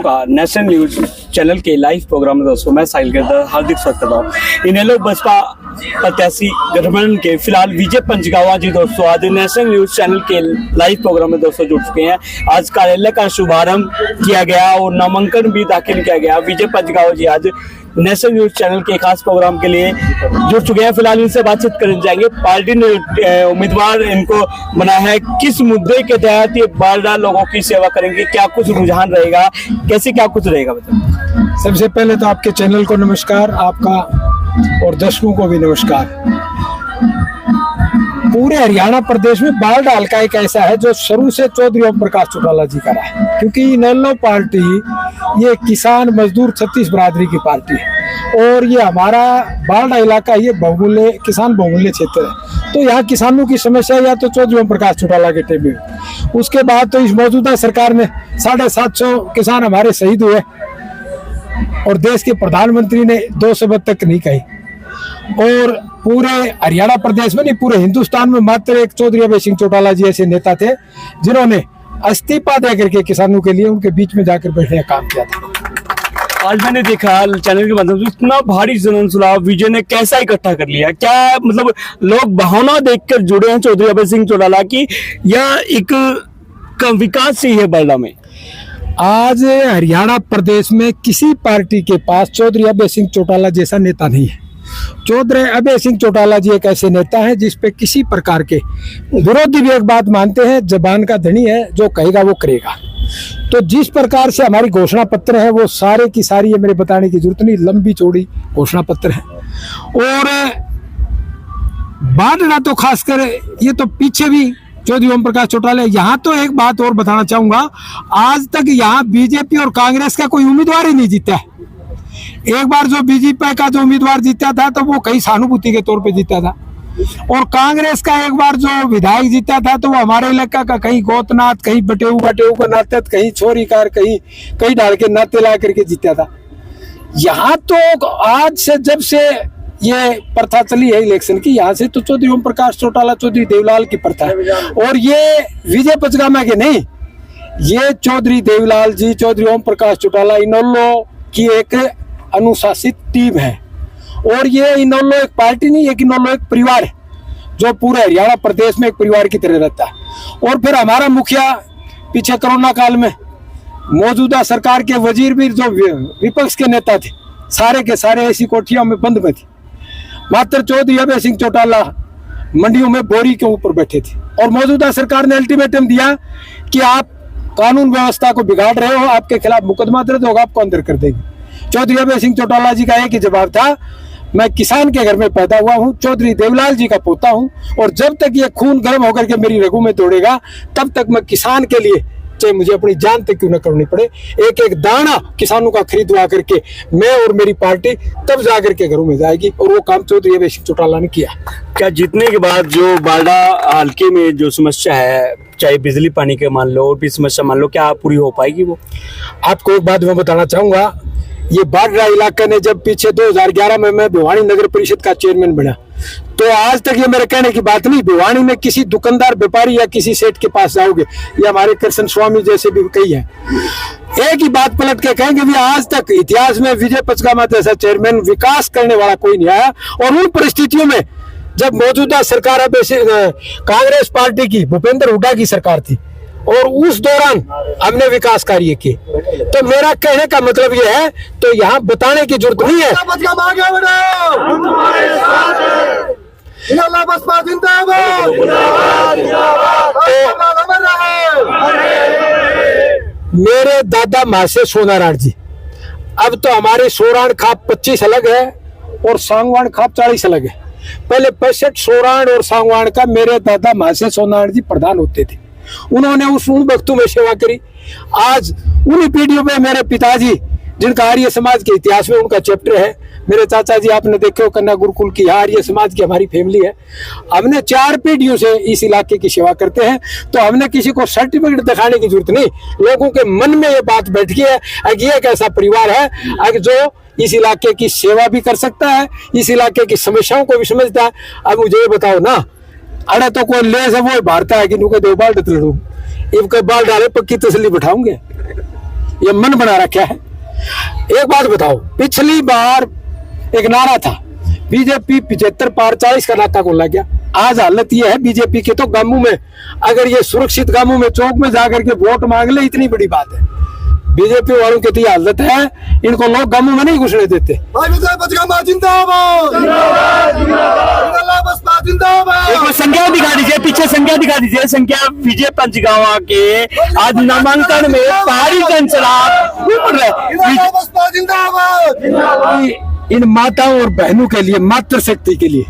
का national news channel के live programme में दोस्तों मैं साहिल गिरधर हार्दिक स्वागत करता हूँ। इनेलो बसपा प्रत्याशी गठबंधन के फिलहाल विजय पंचगावा जी दोस्तों आज नेशनल न्यूज चैनल के लाइव प्रोग्राम में दोस्तों जुड़ चुके हैं। आज कार्यालय का शुभारंभ किया गया और नामांकन भी दाखिल किया गया। विजय पंचगावा जी आज नेशनल न्यूज चैनल के खास प्रोग्राम के लिए जुड़ चुके हैं। फिलहाल इनसे बातचीत करने जाएंगे। पार्टी ने उम्मीदवार इनको बना है, किस मुद्दे के तहत ये बारडा लोगों की सेवा करेंगे, क्या कुछ रुझान रहेगा, कैसे क्या कुछ रहेगा बताइए। सबसे पहले तो आपके चैनल को नमस्कार, आपका और दर्शकों को भी नमस्कार। पूरे हरियाणा प्रदेश में बारडा हल्का एक ऐसा है जो शुरू से चौधरी ओम प्रकाश चौटाला जी का रहा है, क्योंकि इनेलो पार्टी ये किसान मजदूर छत्तीस बरादरी की पार्टी है और ये हमारा बारडा इलाका ये बहुमूल्य किसान बहुमूल्य क्षेत्र है। तो यहाँ किसानों की समस्या या तो चौधरी ओम प्रकाश चौटाला के टाइम में, उसके बाद तो इस मौजूदा सरकार में 750 किसान हमारे शहीद हुए और देश के प्रधानमंत्री ने 2 शब्द तक नहीं कही। और पूरे हरियाणा प्रदेश में नहीं पूरे हिंदुस्तान में मात्र एक चौधरी अभय सिंह चौटाला जी ऐसे नेता थे जिन्होंने इस्तीफा दे करके किसानों के लिए उनके बीच में जाकर बैठने का काम किया था। आज मैंने देखा चैनल के माध्यम से इतना भारी जन सैलाब विजय ने कैसा इकट्ठा कर लिया, क्या मतलब लोग भावना देखकर जुड़े हैं चौधरी अभय सिंह चौटाला की या एक विकास से ही है बारडा में। आज हरियाणा प्रदेश में किसी पार्टी के पास चौधरी अभय सिंह चौटाला जैसा नेता नहीं है। चौधरी अभय सिंह चौटाला जी एक ऐसे नेता हैं जिस पे किसी प्रकार के विरोधी भी एक बात मानते हैं, जबान का धनी है, जो कहेगा वो करेगा। तो जिस प्रकार से हमारी घोषणा पत्र है वो सारे की सारी, ये मेरे बताने की जरूरत नहीं, लंबी चौड़ी घोषणा पत्र है। और बारडा तो खासकर ये तो पीछे भी चौधरी ओम प्रकाश चौटाला। यहाँ तो एक बात और बताना चाहूंगा, आज तक यहाँ बीजेपी और कांग्रेस का कोई उम्मीदवार ही नहीं जीता है। एक बार जो बीजेपी का जो उम्मीदवार जीता था तो वो कहीं सहानुभूति के तौर पे जीता था, और कांग्रेस का एक बार जो विधायक जीता था तो वो हमारे इलाका का कहीं गोतनाथ, कहीं बटेऊ का नाते, कहीं छोरीकार, कहीं डाल के नाते ला करके जीता था। यहाँ तो आज से जब से ये प्रथा चली है इलेक्शन की, यहाँ से तो चौधरी ओम प्रकाश चौटाला, चौधरी देवलाल की प्रथा है। और ये विजय पंचगामा के नहीं, ये चौधरी देवलाल जी, चौधरी ओम प्रकाश चौटाला इनेलो की एक अनुशासित टीम है। और ये इनेलो एक पार्टी नहीं, एक इनेलो एक परिवार है जो पूरे हरियाणा प्रदेश में एक परिवार की तरह रहता है। और फिर हमारा मुखिया पीछे कोरोना काल में मौजूदा सरकार के वजीर भी जो विपक्ष के नेता थे, सारे के सारे ऐसी कोठियों में बंद में थे। मात्र चौधरी अभय सिंह चौटाला मंडियों में बोरी के ऊपर बैठे थे और मौजूदा सरकार ने अल्टीमेटम दिया कि आप कानून व्यवस्था को बिगाड़ रहे हो, आपके खिलाफ मुकदमा दर्ज होगा, आपको अंदर कर देंगे। चौधरी अभय सिंह चौटाला जी का एक ही जवाब था, मैं किसान के घर में पैदा हुआ हूँ, चौधरी देवलाल जी का पोता हूँ, और जब तक ये खून गर्म होकर के मेरी रगों में दौड़ेगा तब तक मैं किसान के लिए चाहे मुझे अपनी जान तक क्यों न करनी पड़े, एक एक दाना किसानों का खरीदवा करके मैं और मेरी पार्टी तब जाकर के घरों में जाएगी। और वो काम चौधरी अभय सिंह चौटाला ने किया। क्या जीतने के बाद जो बारडा हल्के में जो समस्या है, चाहे बिजली पानी के मान लो और भी समस्या मान लो, क्या पूरी हो पाएगी? वो आपको एक बात मैं बताना चाहूंगा, ये बारडा इलाका ने जब पीछे 2011 में मैं भिवानी नगर परिषद का चेयरमैन बना, तो आज तक ये मेरे कहने की बात नहीं, भिवानी में किसी दुकानदार व्यापारी या किसी सेठ के पास जाओगे, ये हमारे कृष्ण स्वामी जैसे भी कई है, एक ही बात पलट के कहेंगे भी आज तक इतिहास में विजय पंचगामा जैसा चेयरमैन विकास करने वाला कोई नहीं आया। और उन परिस्थितियों में जब मौजूदा सरकार कांग्रेस पार्टी की भूपेंद्र हुड्डा की सरकार थी और उस दौरान हमने विकास कार्य किए, तो मेरा कहने का मतलब यह है, तो यहाँ बताने की जरूरत नहीं है। मेरे दादा मासे सोनारायण जी, अब तो हमारे सोराण खाप 25 अलग है और सांगवान खाप 40 अलग है। पहले 65 सोराण और सांगवान का मेरे दादा मासे सोनारायण जी प्रधान होते थे, उन्होंने उन वक्तों में सेवा करी। आज उन्हीं पीढ़ियों में मेरे पिताजी, जिनका आर्य समाज के इतिहास में उनका चैप्टर है, मेरे चाचा जी आपने देखे हो कन्या गुरुकुल की, आर्य समाज की हमारी फैमिली है। हमने 4 पीढ़ियों से इस इलाके की सेवा करते हैं, तो हमने किसी को सर्टिफिकेट दिखाने की जरूरत नहीं। लोगों के मन में ये बात बैठ गई है कि एक ऐसा परिवार है जो इस इलाके की सेवा भी कर सकता है, इस इलाके की समस्याओं को भी समझता है। अब मुझे ये बताओ ना, अरे तो कोई ले से वो भारता है कि नुके दो बाल लड़ू, इनके बाल डाले पक्की तसली बैठाऊंगे। ये मन बना रखा है। एक बात बताओ, पिछली बार एक नारा था बीजेपी 75 पार 40 का नाका खोला गया। आज हालत ये है बीजेपी के तो गांवों में, अगर ये सुरक्षित गांवों में चौक में जाकर के वोट मांग ले, इतनी बड़ी बात है। बीजेपी वालों की तो हालत है, इनको लोग गांवों में नहीं घुसने देते। एक बार संख्या दिखा दीजिए, पीछे संख्या दिखा दीजिए, संख्या विजय पंचगावा के आज नामांकन में भारी जनसलाब उमड़ रहे। इन माताओं और बहनों के लिए, मातृशक्ति के लिए,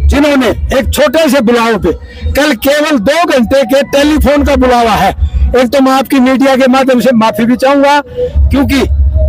जिन्होंने एक छोटे से बुलाव पे कल केवल 2 घंटे के टेलीफोन का बुलावा है। एक तो मैं आपकी मीडिया के माध्यम से माफी भी चाहूंगा, क्योंकि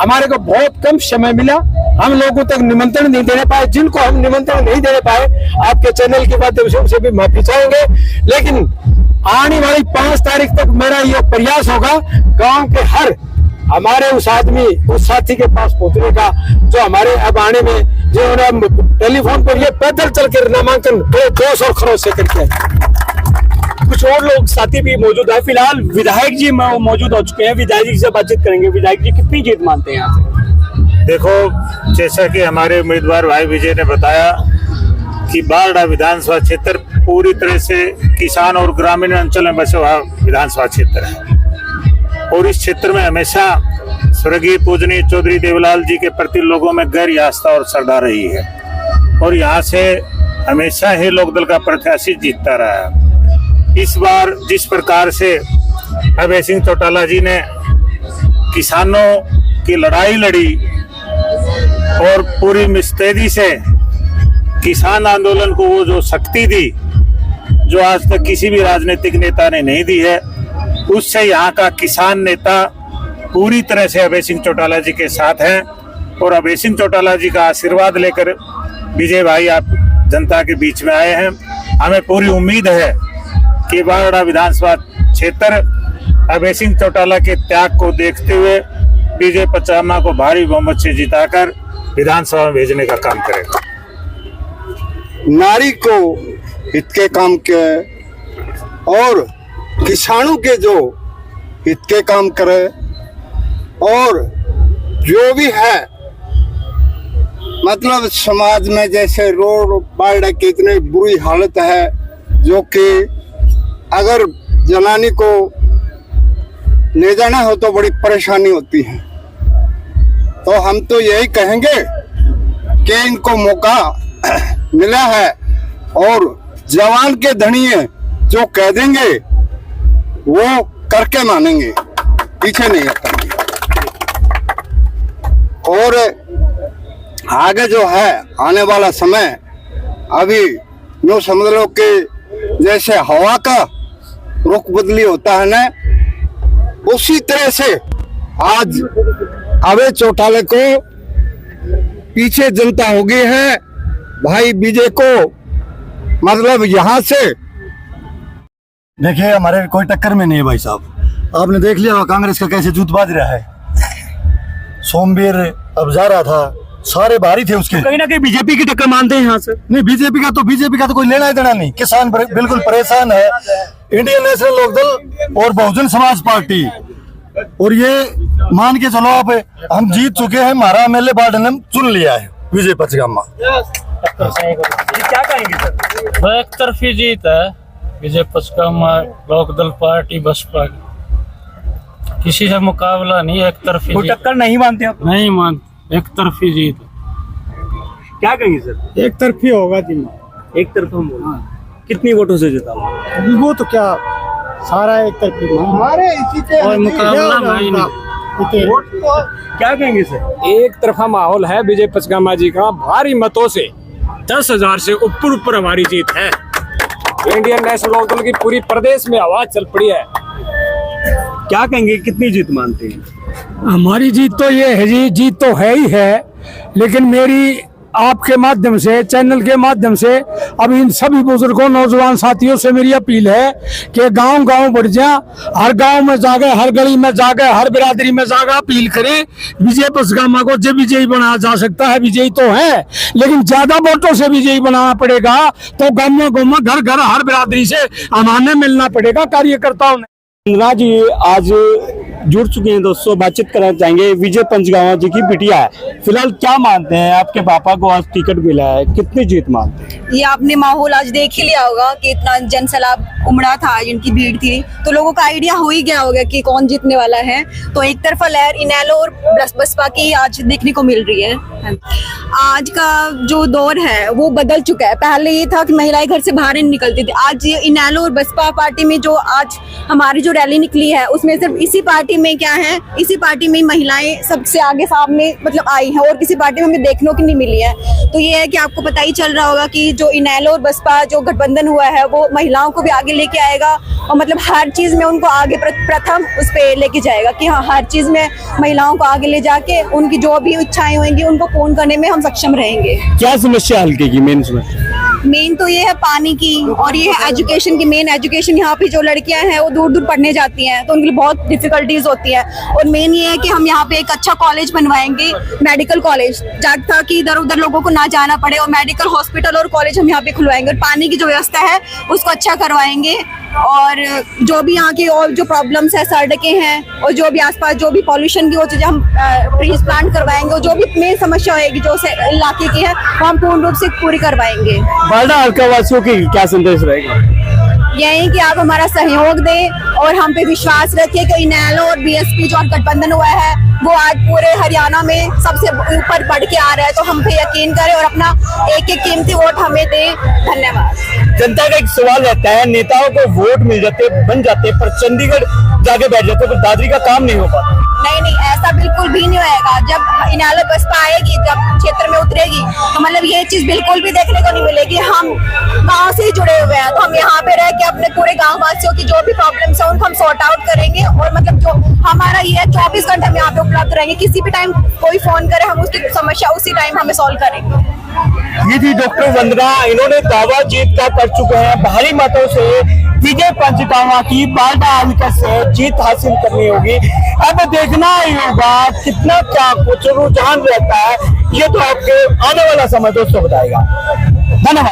हमारे को बहुत कम समय मिला, हम लोगों तक निमंत्रण नहीं देने पाए। जिनको हम निमंत्रण नहीं देने पाए, आपके चैनल के माध्यम से उनसे भी माफी चाहेंगे। लेकिन आने वाली 5 तारीख तक मेरा यह प्रयास होगा गांव के हर हमारे उस आदमी, उस साथी के पास पहुंचने का, जो हमारे अब आने में जिन्होंने टेलीफोन पर ये पैदल चल कर नामांकन बड़े जोश और खरोश से करके आए। कुछ और लोग साथी भी मौजूद है। फिलहाल विधायक जी मौजूद हो चुके हैं, विधायक जी से बातचीत करेंगे। विधायक जी कितनी जीत मानते हैं यहाँ से? देखो, जैसा कि हमारे उम्मीदवार भाई विजय ने बताया कि बारडा विधानसभा क्षेत्र पूरी तरह से किसान और ग्रामीण अंचल में बसा हुआ विधानसभा क्षेत्र है, और इस क्षेत्र में हमेशा स्वर्गीय पूजनीय चौधरी देवलाल जी के प्रति लोगों में गहरी आस्था और श्रद्धा रही है, और यहाँ से हमेशा ही लोकदल का प्रत्याशी जीतता रहा है। इस बार जिस प्रकार से अभय सिंह चौटाला जी ने किसानों की लड़ाई लड़ी और पूरी मुस्तैदी से किसान आंदोलन को वो जो शक्ति दी जो आज तक किसी भी राजनीतिक नेता ने नहीं दी है, उससे यहाँ का किसान नेता पूरी तरह से अभय सिंह चौटाला जी के साथ हैं। और अभय सिंह चौटाला जी का आशीर्वाद लेकर विजय भाई आप जनता के बीच में आए हैं। हमें पूरी उम्मीद है कि बारडा विधानसभा क्षेत्र अभय सिंह चौटाला के त्याग को देखते हुए विजय पंचगामा को भारी बहुमत से जिताकर विधानसभा में भेजने का काम करेगा। नारी को हित के काम के और किसानों के जो हित के काम करे, और जो भी है मतलब समाज में जैसे रोड बाढ़ की इतनी बुरी हालत है, जो कि अगर जनानी को ले जाना हो तो बड़ी परेशानी होती है। तो हम तो यही कहेंगे कि इनको मौका मिला है, और जवान के धनिये जो कह देंगे वो करके मानेंगे, पीछे नहीं हटेंगे। और आगे जो है आने वाला समय, अभी यूँ समझ लो कि जैसे हवा का रुख बदली होता है ना, उसी तरह से आज अभय चौटाले को पीछे जनता हो गई है। भाई विजय को मतलब यहाँ से देखिए, हमारे कोई टक्कर में नहीं है भाई साहब। आपने देख लिया कांग्रेस का कैसे जूत बाज रहा है। सोमवीर अब जा रहा था, सारे बाहरी थे उसके। कहीं ना कहीं बीजेपी की टक्कर मानते हैं यहाँ से? नहीं, बीजेपी का तो कोई लेना ही देना नहीं। किसान बिल्कुल परेशान है। इंडियन नेशनल लोकदल और बहुजन समाज पार्टी, और ये मान के चलो आप, हम जीत चुके हैं। हमारा एमएलए वार्ड ने चुन लिया है विजय पंचगामा। क्या कहेंगे सर? वो एक तरफी जीत है विजय पंचगामा लोकदल पार्टी बसपा की, किसी से मुकाबला नहीं, एक तरफी कोई टक्कर नहीं मानते आप? नहीं मान, एक तरफी जीत। क्या कहेंगे सर? एक तरफी होगा जी, एक तरफा बोल। कितनी वोटों से जीता? वो तो क्या सारा एक तरफी हमारे इसी के और मुकाबला भाई नहीं। क्या कहेंगे सर? एक तरफा माहौल है विजय पंचगामा जी का। भारी मतों से 10,000 से ऊपर हमारी जीत है। इंडियन नेशनल लोकदल की पूरी प्रदेश में आवाज चल पड़ी है। क्या कहेंगे, कितनी जीत मानते हैं? हमारी जीत तो ये है जी, जीत तो है ही है, लेकिन मेरी आपके माध्यम से, चैनल के माध्यम से अब इन सभी बुजुर्गों, नौजवान साथियों से मेरी अपील है कि गांव गांव बढ़ जा, हर गांव में जाकर, हर गली में जाकर, हर बिरादरी में जाकर अपील करें। विजय पंचगामा को जब विजयी बनाया जा सकता है, विजयी तो है, लेकिन ज्यादा वोटों से विजयी बनाना पड़ेगा। तो गांव गांव में, घर घर, हर बिरादरी से हमारे मिलना पड़ेगा कार्यकर्ताओं ने। वंदना जी, आज जुड़ चुके हैं दोस्तों, बातचीत करना चाहेंगे। विजय पंचगावा जी की बिटिया है, फिलहाल क्या मानते हैं? आपके पापा को आज टिकट मिला है, कितनी जीत मानते हैं? ये आपने माहौल आज देख ही लिया होगा कि इतना जनसैलाब उमड़ा था, जिनकी भीड़ थी, तो लोगों का आइडिया हो ही गया होगा कि कौन जीतने वाला है। तो एक तरफा लहर इनेलो और बसपा की आज देखने को मिल रही है। आज का जो दौर है वो बदल चुका है। पहले ये था कि महिलाएं घर से बाहर नहीं निकलती थी। आज ये इनेलो और बसपा पार्टी में जो आज हमारी जो रैली निकली है, उसमें सिर्फ इसी पार्टी में क्या है, इसी पार्टी में महिलाएं सबसे आगे सामने मतलब आई हैं, और किसी पार्टी में हमें देखने को नहीं मिली है। तो ये है कि आपको पता ही चल रहा होगा कि जो इनेलो और बसपा जो गठबंधन हुआ है वो महिलाओं को भी आगे लेके आएगा, और मतलब हर चीज में उनको आगे प्रथम उस पे लेके जाएगा कि हाँ, हर चीज में महिलाओं को आगे ले जाके उनकी जो भी इच्छाएं होंगी उनको पूर्ण करने में हम सक्षम रहेंगे। क्या समस्या हल की मेन समस्या? मेन तो ये है पानी की, और ये है एजुकेशन की। मेन एजुकेशन यहाँ पे जो लड़कियां हैं वो दूर दूर पढ़ने जाती हैं, तो उनके लिए बहुत डिफिकल्टीज होती है। और मेन ये है कि हम यहाँ पे एक अच्छा कॉलेज बनवाएंगे, मेडिकल कॉलेज, ताकि इधर उधर लोगों को ना जाना पड़े, और मेडिकल हॉस्पिटल और कॉलेज हम यहाँ पे खुलवाएंगे, और पानी की जो व्यवस्था है उसको अच्छा करवाएंगे। और जो भी यहाँ की और जो प्रॉब्लम्स है, सड़कें हैं, और जो भी आसपास जो भी पॉल्यूशन की वो चीजें हम ट्रीज प्लांट करवाएंगे, और जो भी मेन समस्या होगी जो इलाके की है वो हम पूर्ण रूप से पूरी करवाएंगे। बारडा हल्का वासियों की क्या संदेश रहेगा? यही कि आप हमारा सहयोग दें और हम पे विश्वास रखिए कि इनेलो और बीएसपी जो गठबंधन हुआ है वो आज पूरे हरियाणा में सबसे ऊपर बढ़ के आ रहा है। तो हम पे यकीन करें और अपना एक एक कीमती वोट हमें दें। धन्यवाद। जनता का एक सवाल रहता है, नेताओं को वोट मिल जाते, बन जाते, पर चंडीगढ़ जाके बैठ जाते, पर दादरी का काम नहीं हो पाता। नहीं, ऐसा बिल्कुल भी नहीं होएगा। जब इनेलो बसपा आएगी, जब क्षेत्र में उतरेगी, तो मतलब ये चीज बिल्कुल भी देखने को नहीं मिलेगी। हम गांव से ही जुड़े हुए हैं, तो हम यहाँ पे रह के अपने पूरे गांव वासियों की जो भी प्रॉब्लम्स है उनको हम सॉर्ट आउट करेंगे। और मतलब जो हमारा ये 24 घंटे हम यहाँ पे उपलब्ध रहेंगे, किसी भी टाइम कोई फोन करे हम उसकी समस्या उसी टाइम हमें सॉल्व करेंगे। ये थी डॉक्टर वंदना, इन्होंने दावा जीत का कर चुके हैं। भारी मतों से विजय पंचगावा की बारडा हल्के से जीत हासिल करनी होगी। अब देखना ही होगा कितना क्या कुछ रुझान रहता है, ये तो आपके आने वाला समय दोस्तों बताएगा। धन्यवाद।